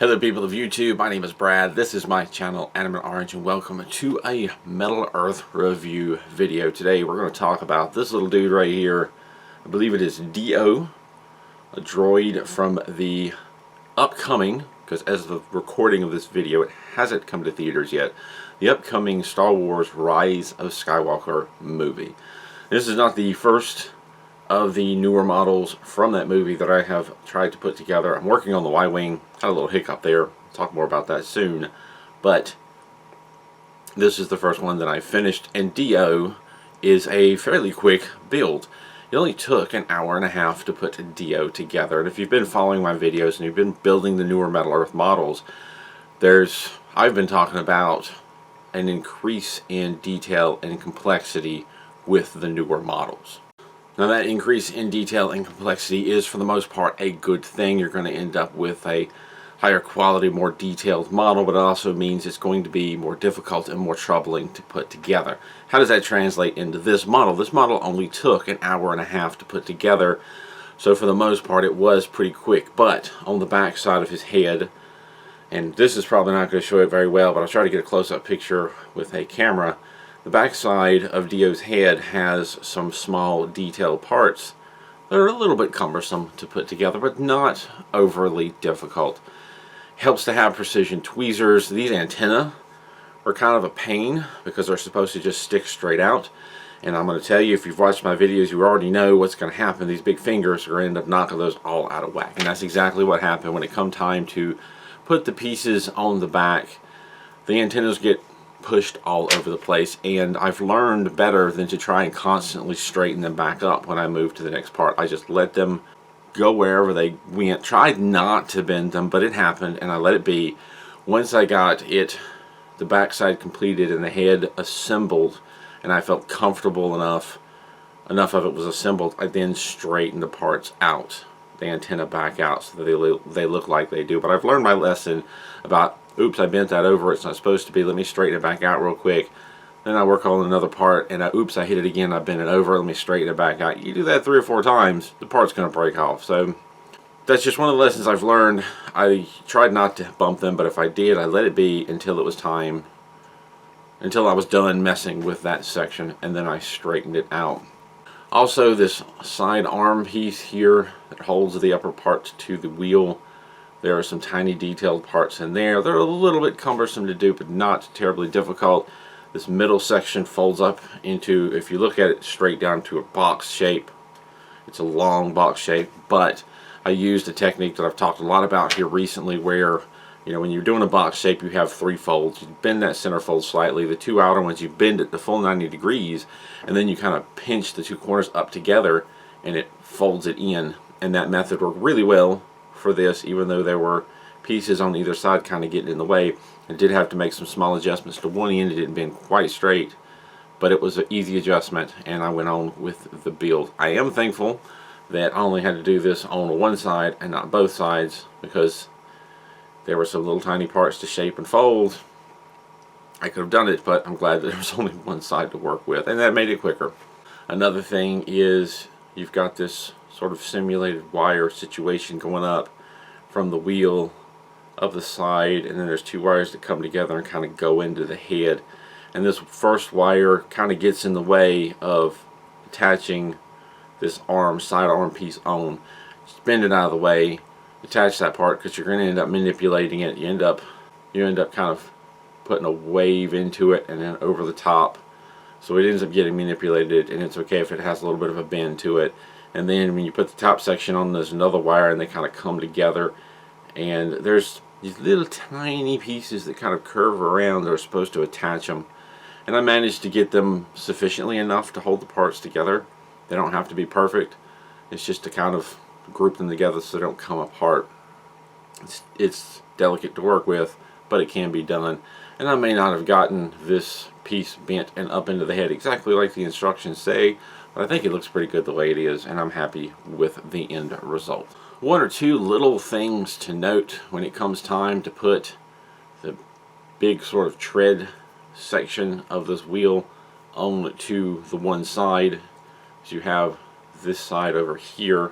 Hello people of YouTube, my name is Brad, this is my channel Animate Orange, and welcome to a Metal Earth review video. Today we're going to talk about this little dude right here. I believe it is D-0, a droid from the upcoming, because as the recording of this video it hasn't come to theaters yet, the upcoming Star Wars Rise of Skywalker movie. This is not the first of the newer models from that movie that I have tried to put together. I'm working on the Y-Wing. Had a little hiccup there. I'll talk more about that soon. But this is the first one that I finished, and D-0 is a fairly quick build. It only took an hour and a half to put D-0 together. And if you've been following my videos and you've been building the newer Metal Earth models, I've been talking about an increase in detail and complexity with the newer models. Now that increase in detail and complexity is for the most part a good thing. You're going to end up with a higher quality, more detailed model, but it also means it's going to be more difficult and more troubling to put together. How does that translate into this model? This model only took an hour and a half to put together, so for the most part it was pretty quick. But on the back side of his head, and this is probably not going to show it very well, but I'll try to get a close-up picture with a camera. The backside of D-0's head has some small detailed parts that are a little bit cumbersome to put together, but not overly difficult. Helps to have precision tweezers. These antennae are kind of a pain because they're supposed to just stick straight out. And I'm going to tell you, if you've watched my videos, you already know what's going to happen. These big fingers are going to end up knocking those all out of whack. And that's exactly what happened when it come time to put the pieces on the back. The antennas get pushed all over the place, and I've learned better than to try and constantly straighten them back up when I move to the next part. I just let them go wherever they went. Tried not to bend them, but it happened, and I let it be. Once I got the backside completed and the head assembled, and I felt comfortable enough of it was assembled, I then straightened the parts out, the antenna back out, so that they look like they do. But I've learned my lesson about, oops, I bent that over, it's not supposed to be, let me straighten it back out real quick. Then I work on another part, and oops, I hit it again, I bent it over, let me straighten it back out. You do that 3 or 4 times, the part's going to break off. So that's just one of the lessons I've learned. I tried not to bump them, but if I did, I let it be until it was time, until I was done messing with that section, and then I straightened it out. Also, this side arm piece here that holds the upper part to the wheel, there are some tiny detailed parts in there. They're a little bit cumbersome to do, but not terribly difficult. This middle section folds up into, if you look at it straight down, to a box shape. It's a long box shape, but I used a technique that I've talked a lot about here recently where, you know, when you're doing a box shape, you have 3 folds. You bend that center fold slightly. The 2 outer ones, you bend it the full 90 degrees, and then you kind of pinch the 2 corners up together, and it folds it in. And that method worked really well for this, even though there were pieces on either side kind of getting in the way. I did have to make some small adjustments to one end. It didn't bend quite straight, but it was an easy adjustment, and I went on with the build. I am thankful that I only had to do this on one side and not both sides, because there were some little tiny parts to shape and fold. I could have done it, but I'm glad that there was only one side to work with, and that made it quicker. Another thing is you've got this sort of simulated wire situation going up from the wheel of the side, and then there's 2 wires that come together and kind of go into the head, and this first wire kind of gets in the way of attaching this side arm piece on. Just bend it out of the way, attach that part, because you're going to end up manipulating it. You end up kind of putting a wave into it and then over the top, so it ends up getting manipulated, and it's okay if it has a little bit of a bend to it. And then when you put the top section on, there's another wire, and they kind of come together, and there's these little tiny pieces that kind of curve around that are supposed to attach them, and I managed to get them sufficiently enough to hold the parts together. They don't have to be perfect, it's just to kind of group them together so they don't come apart. It's delicate to work with, but it can be done, and I may not have gotten this piece bent and up into the head exactly like the instructions say, but I think it looks pretty good the way it is, and I'm happy with the end result. 1 or 2 little things to note when it comes time to put the big sort of tread section of this wheel on to the one side. So you have this side over here,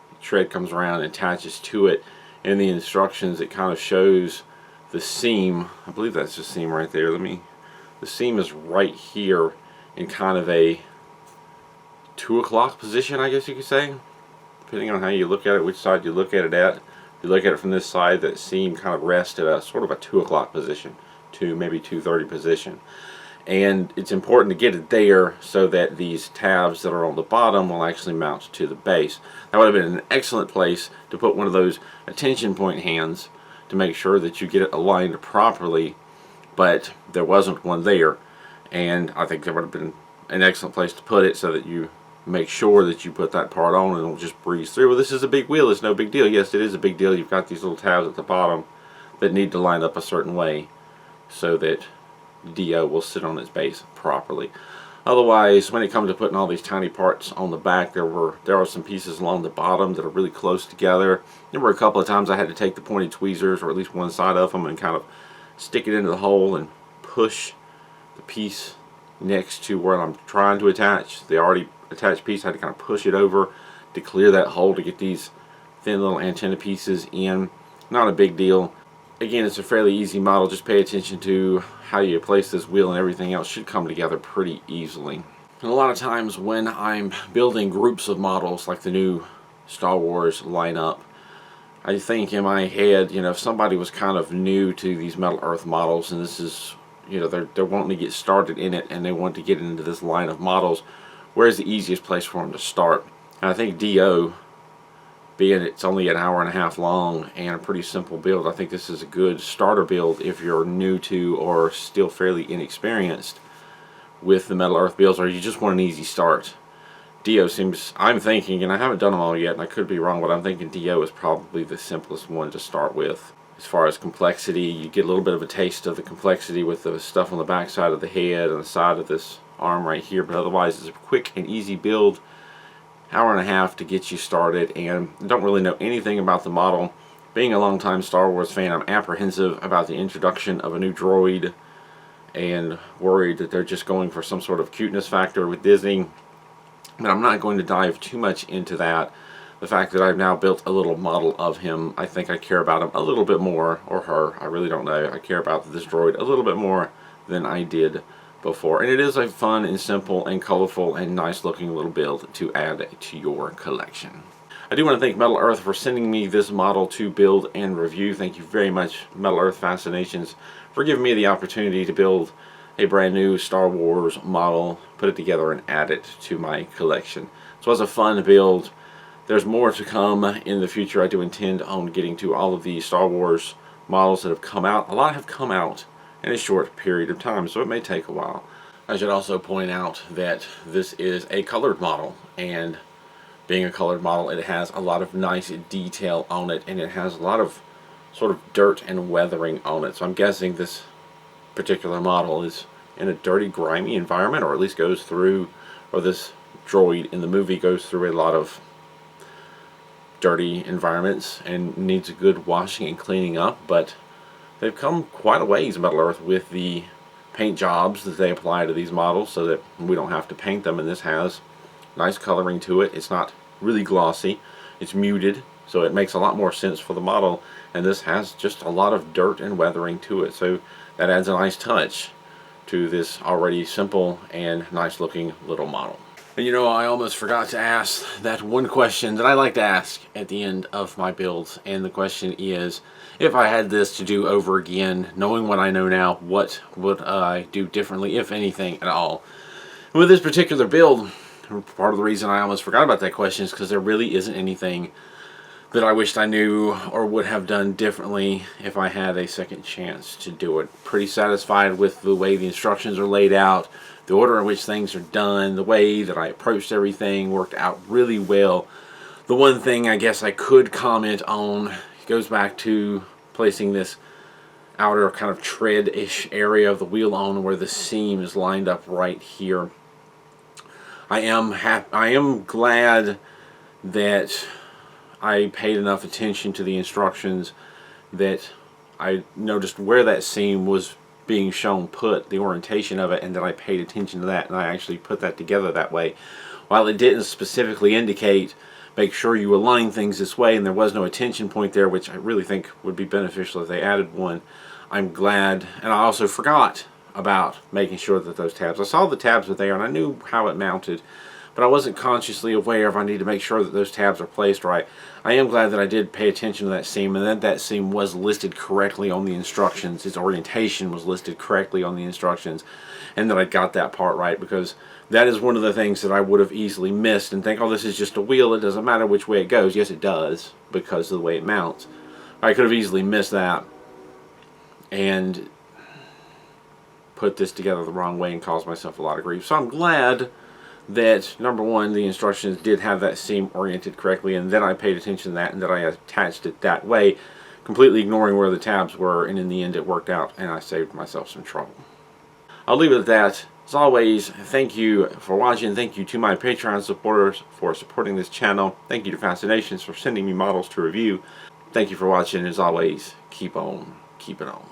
the tread comes around and attaches to it, in the instructions it kind of shows the seam. I believe that's the seam right there. The seam is right here in kind of a 2 o'clock position, I guess you could say, depending on how you look at it, which side you look at it at. If you look at it from this side, that seam kind of rests at a sort of a 2 o'clock position to maybe 2:30 position. And it's important to get it there so that these tabs that are on the bottom will actually mount to the base. That would have been an excellent place to put one of those attention point hands to make sure that you get it aligned properly, but there wasn't one there. And I think that would have been an excellent place to put it so that you make sure that you put that part on and it'll just breeze through. Well, this is a big wheel, it's no big deal. Yes, it is a big deal. You've got these little tabs at the bottom that need to line up a certain way so that D-0 will sit on its base properly. Otherwise, when it comes to putting all these tiny parts on the back, there are some pieces along the bottom that are really close together. There were a couple of times I had to take the pointed tweezers, or at least one side of them, and kind of stick it into the hole and push the piece next to where I'm trying to attach. The already attached piece, I had to kind of push it over to clear that hole to get these thin little antenna pieces in. Not a big deal. Again, it's a fairly easy model. Just pay attention to how you place this wheel, and everything else should come together pretty easily. And a lot of times when I'm building groups of models like the new Star Wars lineup, I think in my head, you know, if somebody was kind of new to these Metal Earth models, and this is, you know, they're wanting to get started in it and they want to get into this line of models, where's the easiest place for them to start? And I think D-0, being it's only an hour and a half long and a pretty simple build, I think this is a good starter build if you're new to or still fairly inexperienced with the Metal Earth builds, or you just want an easy start. D-0 seems, I'm thinking, and I haven't done them all yet and I could be wrong, but I'm thinking D-0 is probably the simplest one to start with. As far as complexity, you get a little bit of a taste of the complexity with the stuff on the back side of the head and the side of this arm right here, but otherwise it's a quick and easy build. Hour and a half to get you started, and don't really know anything about the model. Being a longtime Star Wars fan, I'm apprehensive about the introduction of a new droid and worried that they're just going for some sort of cuteness factor with Disney. But I'm not going to dive too much into that. The fact that I've now built a little model of him, I think I care about him a little bit more, or her, I really don't know. I care about this droid a little bit more than I did before, and it is a fun and simple and colorful and nice looking little build to add to your collection. I do want to thank Metal Earth for sending me this model to build and review. Thank you very much, Metal Earth Fascinations, for giving me the opportunity to build a brand new Star Wars model, put it together and add it to my collection. So it was a fun build. There's more to come in the future. I do intend on getting to all of the Star Wars models that have come out. A lot have come out in a short period of time, so it may take a while. I should also point out that this is a colored model, and being a colored model, it has a lot of nice detail on it, and it has a lot of sort of dirt and weathering on it. So I'm guessing this particular model is in a dirty, grimy environment, or at least goes through, or this droid in the movie goes through a lot of dirty environments and needs a good washing and cleaning up. But they've come quite a ways, Metal Earth, with the paint jobs that they apply to these models so that we don't have to paint them, and this has nice coloring to it. It's not really glossy, it's muted, so it makes a lot more sense for the model, and this has just a lot of dirt and weathering to it, so that adds a nice touch to this already simple and nice looking little model. And you know, I almost forgot to ask that one question that I like to ask at the end of my builds, and the question is, if I had this to do over again, knowing what I know now, what would I do differently, if anything at all? And with this particular build, part of the reason I almost forgot about that question is because there really isn't anything that I wished I knew or would have done differently if I had a second chance to do it. Pretty satisfied with the way the instructions are laid out, the order in which things are done, the way that I approached everything worked out really well. The one thing I guess I could comment on goes back to placing this outer kind of tread-ish area of the wheel on where the seam is lined up right here. I am glad that I paid enough attention to the instructions that I noticed where that seam was being shown put, the orientation of it, and that I paid attention to that, and I actually put that together that way. While it didn't specifically indicate make sure you align things this way, and there was no attention point there, which I really think would be beneficial if they added one. I'm glad, and I also forgot about making sure that those tabs, I saw the tabs were there and I knew how it mounted, but I wasn't consciously aware of I need to make sure that those tabs are placed right. I am glad that I did pay attention to that seam, and that seam was listed correctly on the instructions. Its orientation was listed correctly on the instructions, and that I got that part right, because that is one of the things that I would have easily missed and think, oh, this is just a wheel, it doesn't matter which way it goes. Yes, it does, because of the way it mounts. I could have easily missed that and put this together the wrong way and caused myself a lot of grief. So I'm glad that, number one, the instructions did have that seam oriented correctly, and then I paid attention to that, and that I attached it that way, completely ignoring where the tabs were, and in the end it worked out and I saved myself some trouble. I'll leave it at that. As always, thank you for watching. Thank you to my Patreon supporters for supporting this channel. Thank you to Fascinations for sending me models to review. Thank you for watching. As always, keep on keeping on.